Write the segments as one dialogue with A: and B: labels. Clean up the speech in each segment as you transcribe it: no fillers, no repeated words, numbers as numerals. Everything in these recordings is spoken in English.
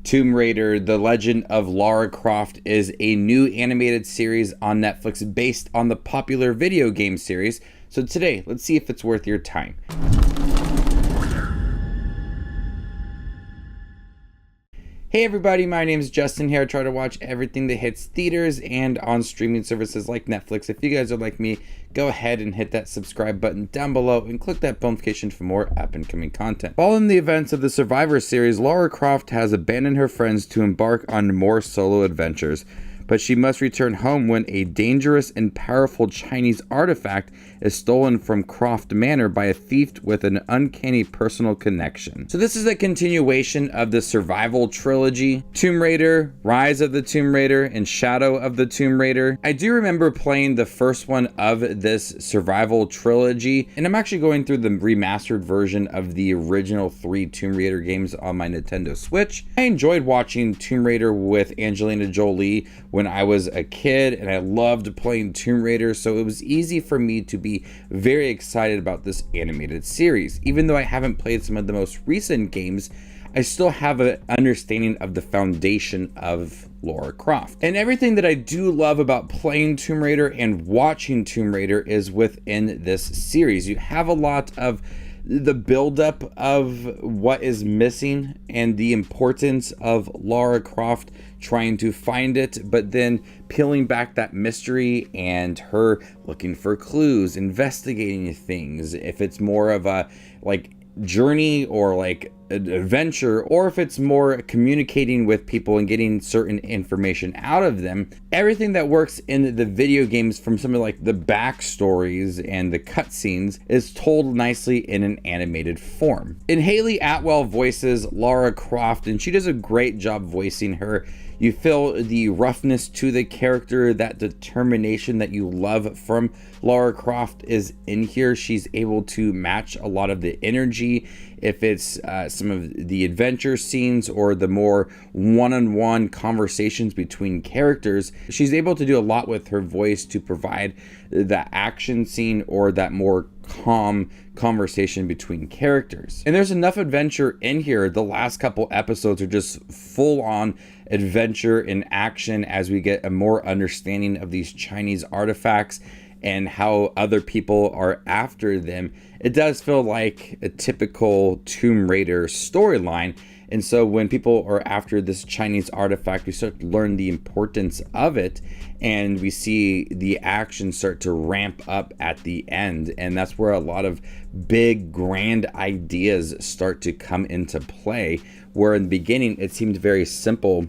A: Tomb Raider, The Legend of Lara Croft is a new animated series on Netflix based on the popular video game series. So today, let's see if it's worth your time. Hey everybody, my name is Justin here. I try to watch everything that hits theaters and on streaming services like Netflix. If you guys are like me, go ahead and hit that subscribe button down below and click that bell notification for more up and coming content. Following the events of the Survivor series, Lara Croft has abandoned her friends to embark on more solo adventures. But she must return home when a dangerous and powerful Chinese artifact is stolen from Croft Manor by a thief with an uncanny personal connection. So this is a continuation of the survival trilogy, Tomb Raider, Rise of the Tomb Raider, and Shadow of the Tomb Raider. I do remember playing the first one of this survival trilogy, and I'm actually going through the remastered version of the original 3 Tomb Raider games on my Nintendo Switch. I enjoyed watching Tomb Raider with Angelina Jolie when I was a kid, and I loved playing Tomb Raider, so it was easy for me to be very excited about this animated series. Even though I haven't played some of the most recent games, I still have an understanding of the foundation of Lara Croft. And everything that I do love about playing Tomb Raider and watching Tomb Raider is within this series. You have a lot of the buildup of what is missing and the importance of Lara Croft trying to find it, but then peeling back that mystery and her looking for clues, investigating things. If it's more of a like journey or like an adventure, or if it's more communicating with people and getting certain information out of them. Everything that works in the video games, from some of like the backstories and the cutscenes, is told nicely in an animated form. And Haley Atwell voices Lara Croft, and she does a great job voicing her. You feel the roughness to the character, that determination that you love from Lara Croft is in here. She's able to match a lot of the energy. If it's some of the adventure scenes or the more one-on-one conversations between characters, she's able to do a lot with her voice to provide the action scene or that more calm conversation between characters. And there's enough adventure in here. The last couple episodes are just full-on adventure and action as we get a more understanding of these Chinese artifacts and how other people are after them. It does feel like a typical Tomb Raider storyline. And so when people are after this Chinese artifact, we start to learn the importance of it, and we see the action start to ramp up at the end. And that's where a lot of big, grand ideas start to come into play, where in the beginning it seemed very simple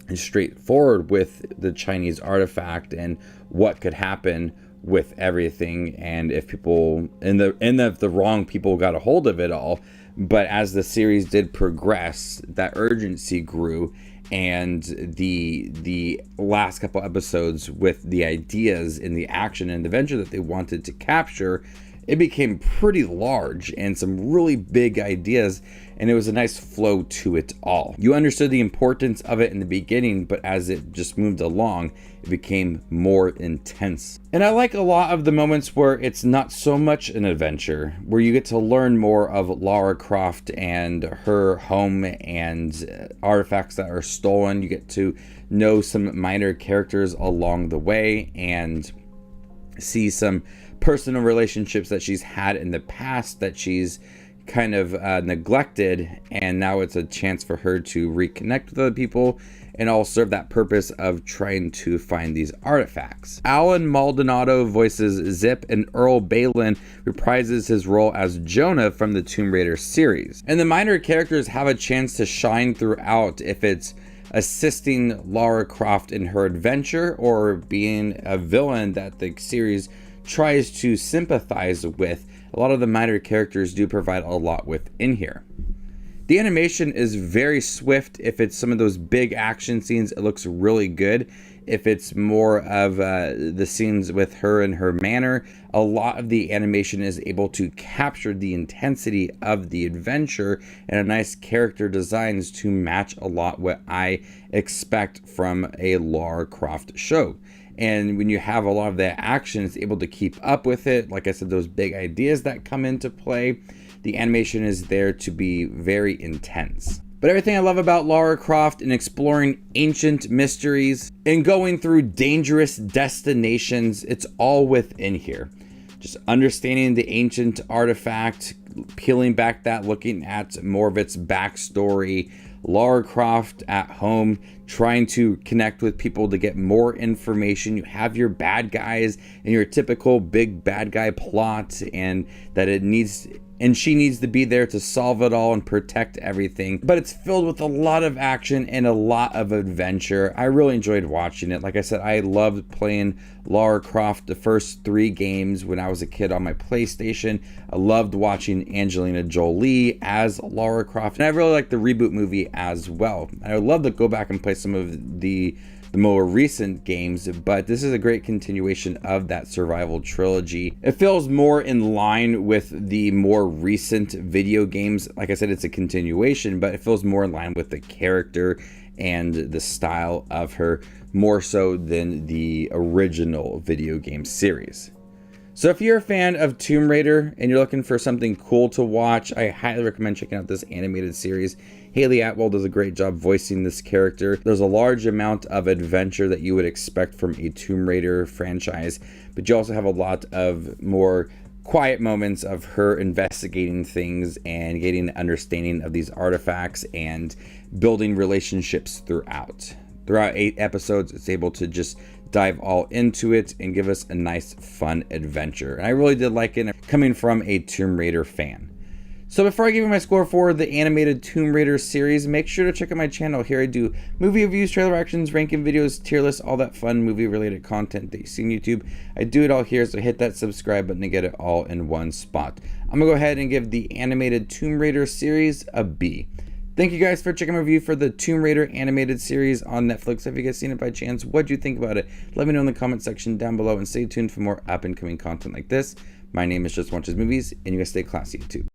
A: and straightforward with the Chinese artifact and what could happen with everything, and if people if the wrong people got a hold of it all. But as the series did progress, that urgency grew, and the last couple episodes with the ideas and the action and adventure that they wanted to capture, it became pretty large and some really big ideas, and it was a nice flow to it all. You understood the importance of it in the beginning, but as it just moved along, it became more intense. And I like a lot of the moments where it's not so much an adventure, where you get to learn more of Lara Croft and her home and artifacts that are stolen. You get to know some minor characters along the way and see some personal relationships that she's had in the past that she's kind of neglected, and now it's a chance for her to reconnect with other people and all serve that purpose of trying to find these artifacts. Alan Maldonado voices Zip, and Earl Balin reprises his role as Jonah from the Tomb Raider series. And the minor characters have a chance to shine throughout, if it's assisting Lara Croft in her adventure or being a villain that the series tries to sympathize with. A lot of the minor characters do provide a lot within here. The animation is very swift. If it's some of those big action scenes, it looks really good. If it's more of the scenes with her and her manor, a lot of the animation is able to capture the intensity of the adventure and a nice character designs to match a lot what I expect from a Lara Croft show. And when you have a lot of that action, it's able to keep up with it. Like I said, those big ideas that come into play, the animation is there to be very intense. But everything I love about Lara Croft and exploring ancient mysteries and going through dangerous destinations, it's all within here. Just understanding the ancient artifact, peeling back that, looking at more of its backstory, Lara Croft at home, trying to connect with people to get more information. You have your bad guys and your typical big bad guy plot, and that she needs to be there to solve it all and protect everything. But it's filled with a lot of action and a lot of adventure. I really enjoyed watching it. Like I said, I loved playing Lara Croft the first 3 games when I was a kid on my PlayStation. I loved watching Angelina Jolie as Lara Croft, and I really liked the reboot movie as well. I would love to go back and play some of the more recent games, but this is a great continuation of that survival trilogy. It feels more in line with the more recent video games. Like I said, it's a continuation, but it feels more in line with the character and the style of her, more so than the original video game series. So if you're a fan of Tomb Raider and you're looking for something cool to watch, I highly recommend checking out this animated series. Haley Atwell does a great job voicing this character. There's a large amount of adventure that you would expect from a Tomb Raider franchise, but you also have a lot of more quiet moments of her investigating things and getting an understanding of these artifacts and building relationships throughout. Throughout 8 episodes, it's able to just dive all into it and give us a nice, fun adventure. And I really did like it coming from a Tomb Raider fan. So before I give you my score for the animated Tomb Raider series, make sure to check out my channel. Here I do movie reviews, trailer reactions, ranking videos, tier lists, all that fun movie-related content that you see on YouTube. I do it all here, so hit that subscribe button to get it all in one spot. I'm going to go ahead and give the animated Tomb Raider series a B. Thank you guys for checking my review for the Tomb Raider animated series on Netflix. Have you guys seen it by chance? What do you think about it? Let me know in the comment section down below, and stay tuned for more up-and-coming content like this. My name is Just Watches Movies, and you guys stay classy, YouTube.